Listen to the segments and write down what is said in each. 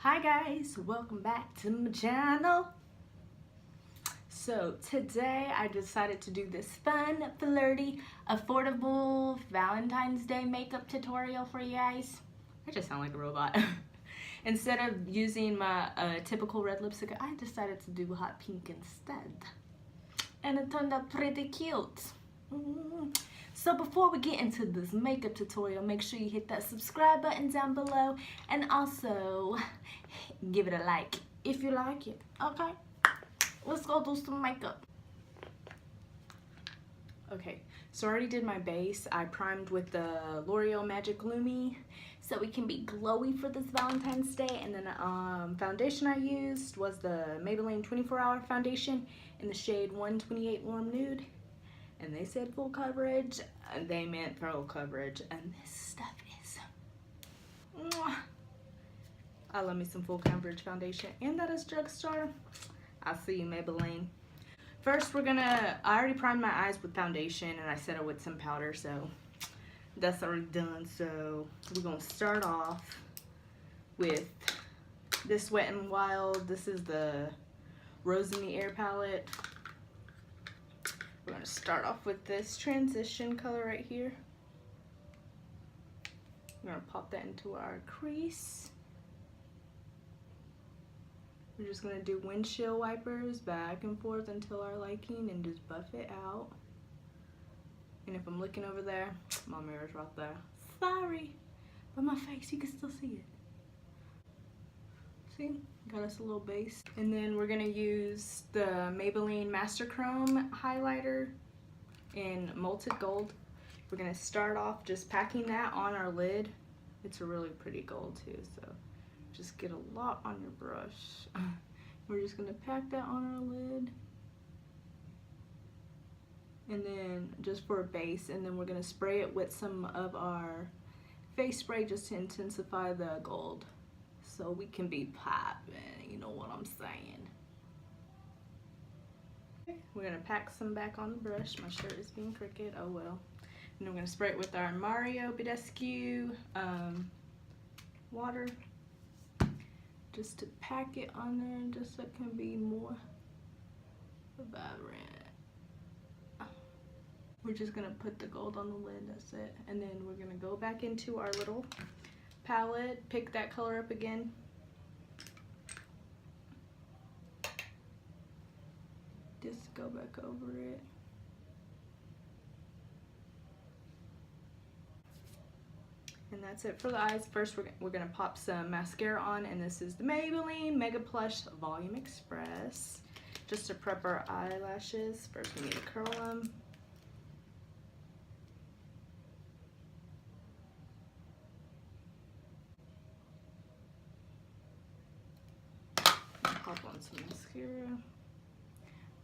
Hi guys, welcome back to my channel. So today I decided to do this fun, flirty, affordable Valentine's Day makeup tutorial for you guys. I just sound like a robot. Instead of using my typical red lipstick, I decided to do hot pink instead. And it turned out pretty cute. So before we get into this makeup tutorial, make sure you hit that subscribe button down below and also give it a like if you like it. Okay, let's go do some makeup. Okay, so I already did my base. I primed with the L'Oreal Magic Lumi so we can be glowy for this Valentine's Day. And then foundation I used was the Maybelline 24-Hour Foundation in the shade 128 Warm Nude. And they said full coverage, and they meant full coverage, and this stuff is mwah. I love me some full coverage foundation, and that is drugstore. I'll see you, Maybelline. First we're gonna, I already primed my eyes with foundation and I set it with some powder, so that's already done. So we're gonna start off with this Wet n Wild. This is the Rose in the Air palette. We're going to start off with this transition color right here. We're going to pop that into our crease. We're just going to do windshield wipers back and forth until our liking and just buff it out. And if I'm looking over there, my mirror's right there. Sorry, but my face, you can still see it. See, got us a little base. And then we're gonna use the Maybelline Master Chrome highlighter in Molten Gold. We're gonna start off just packing that on our lid. It's a really pretty gold too, so just get a lot on your brush. We're just gonna pack that on our lid. And then just for a base, and then we're gonna spray it with some of our face spray just to intensify the gold. So we can be popping, you know what I'm saying. Okay, we're gonna pack some back on the brush. My shirt is being crooked, oh well. And we're gonna spray it with our Badescu water, just to pack it on there, just so it can be more vibrant. We're just gonna put the gold on the lid, that's it. And then we're gonna go back into our little palette, pick that color up again. Just go back over it. And that's it for the eyes. First we're gonna pop some mascara on, and this is the Maybelline Mega Plush Volume Express. Just to prep our eyelashes. First we need to curl them. Pop on some mascara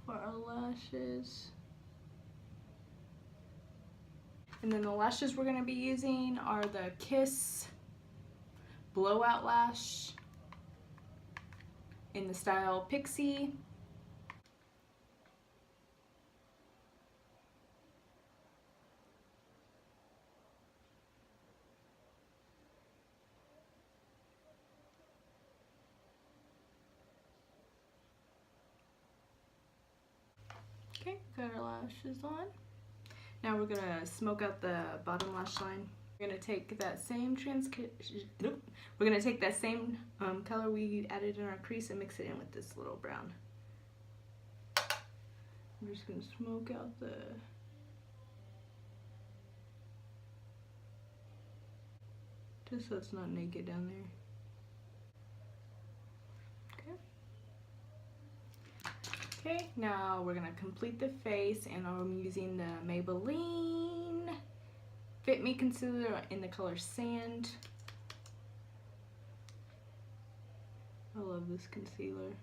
for our lashes. And then the lashes we're going to be using are the Kiss Blowout Lash in the style Pixie. Okay, got our lashes on. Now we're gonna smoke out the bottom lash line. We're gonna take that same color we added in our crease and mix it in with this little brown. I'm just gonna smoke out the just so it's not naked down there. Okay, now we're gonna complete the face, and I'm using the Maybelline Fitme concealer in the color Sand. I love this concealer.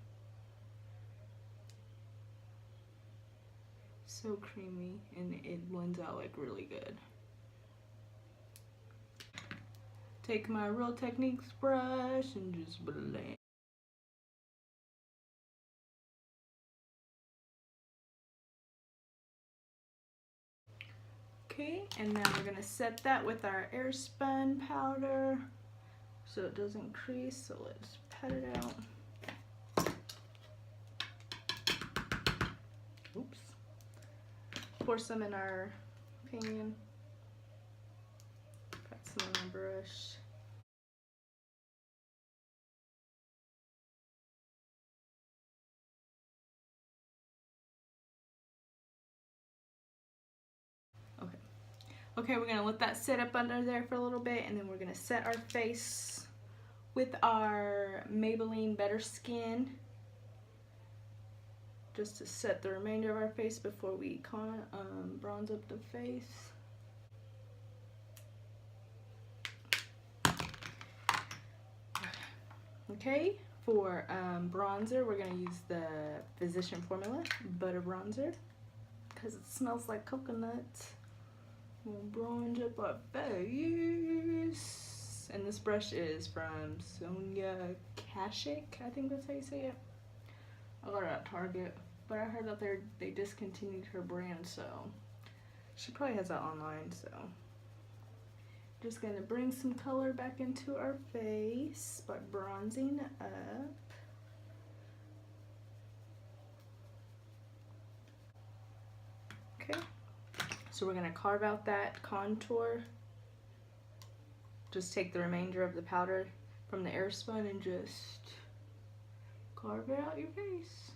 So creamy, and it blends out like really good. Take my Real Techniques brush and just blend. Okay, and then we're gonna set that with our Airspun powder so it doesn't crease. So let's pat it out. Oops. Pour some in our pan. Got some on my brush. Okay, we're gonna let that sit up under there for a little bit, and then we're gonna set our face with our Maybelline Better Skin, just to set the remainder of our face before we bronze up the face. Okay, for bronzer, we're gonna use the Physician Formula Butter Bronzer because it smells like coconut. We'll bronze up our face. And this brush is from Sonia Kashik, I think that's how you say it. I got it at Target, but I heard that they discontinued her brand, so she probably has that online. So just gonna bring some color back into our face by bronzing up. Okay. So we're gonna carve out that contour. Just take the remainder of the powder from the Airspun and just carve it out your face.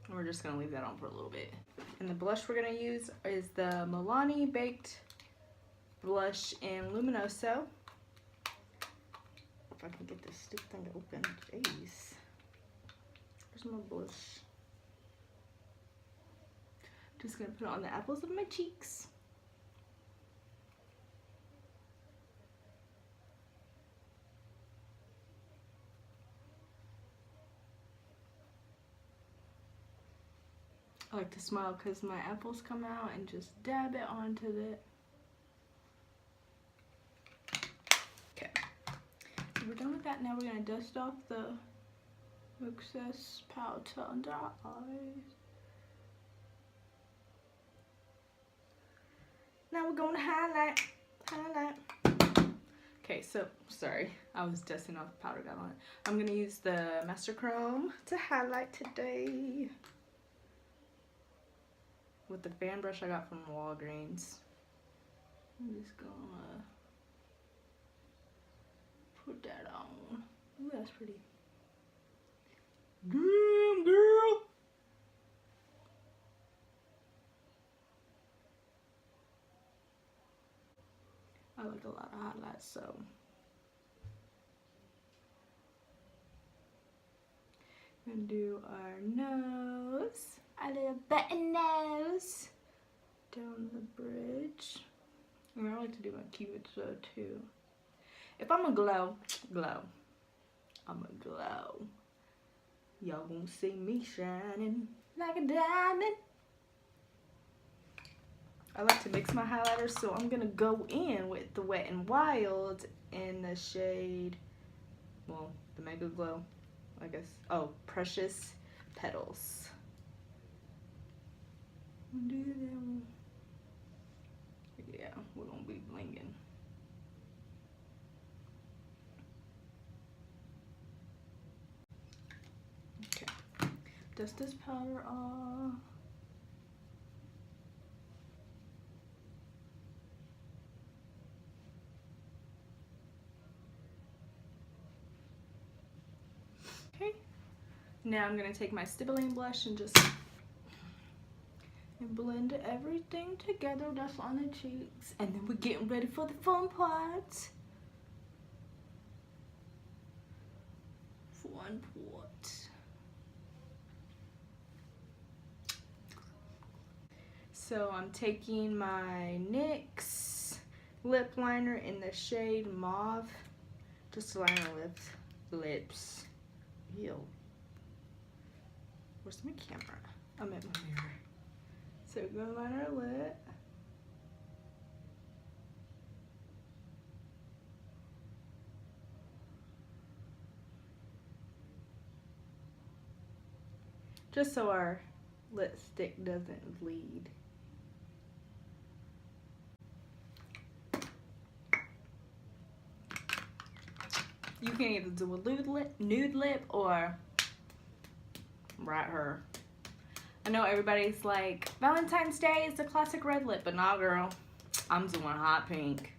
And we're just gonna leave that on for a little bit. And the blush we're gonna use is the Milani Baked Blush in Luminoso. If I can get this stupid thing to open, jeez. Where's my blush? Just gonna put it on the apples of my cheeks. I like to smile because my apples come out and just dab it onto it. Okay, so we're done with that. Now we're gonna dust off the excess powder under our eyes. Now we're going to highlight. Okay, so, sorry, I was dusting off the powder, got on it. I'm going to use the Master Chrome to highlight today. With the fan brush I got from Walgreens. I'm just gonna put that on. Ooh, that's pretty. Damn, girl! I like a lot of highlights, so. Gonna do our nose. Our little button nose. Down the bridge. And I like to do my cupid's though too. If I'm a glow, I'm a glow. Y'all gonna see me shining like a diamond. I like to mix my highlighters, so I'm gonna go in with the Wet n Wild in the shade, well, the Mega Glow, I guess. Oh, Precious Petals. Yeah, we're gonna be blinging. Okay, dust this powder off. Okay, now I'm gonna take my Maybelline blush and just blend everything together that's on the cheeks, and then we're getting ready for the fun part. Fun part. So I'm taking my NYX lip liner in the shade Mauve, just to line my lips. Ew. Where's my camera? I'm at my mirror. So we're gonna line our lip. Just so our lipstick doesn't bleed. You can either do a nude lip or right her. I know everybody's like, Valentine's Day is the classic red lip, but nah, girl. I'm doing hot pink.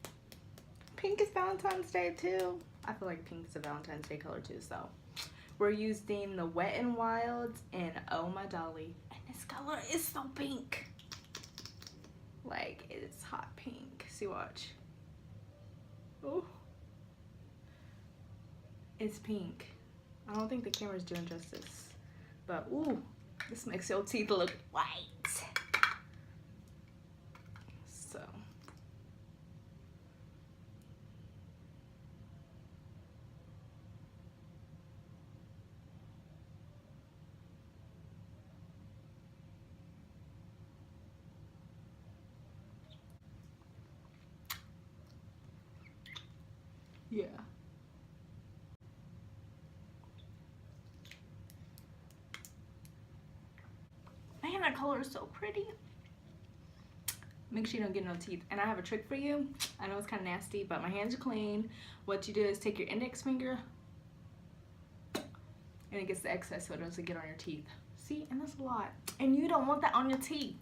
Pink is Valentine's Day too. I feel like pink is a Valentine's Day color too, so. We're using the Wet n Wild's and Oh My Dolly. And this color is so pink. Like, it's hot pink. See, watch. Oh. It's pink. I don't think the camera's doing justice. But, ooh, this makes your teeth look white. So. Yeah. Man, that color is so pretty. Make sure you don't get no teeth. And I have a trick for you. I know it's kind of nasty, but my hands are clean. What you do is take your index finger and it gets the excess so it doesn't get on your teeth. See? And that's a lot. And you don't want that on your teeth.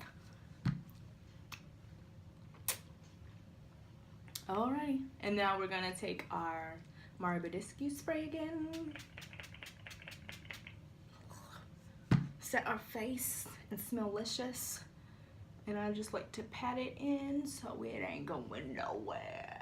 Alrighty. And now we're going to take our Badescu spray again. Set our face and smell licious. And I just like to pat it in so it ain't going nowhere.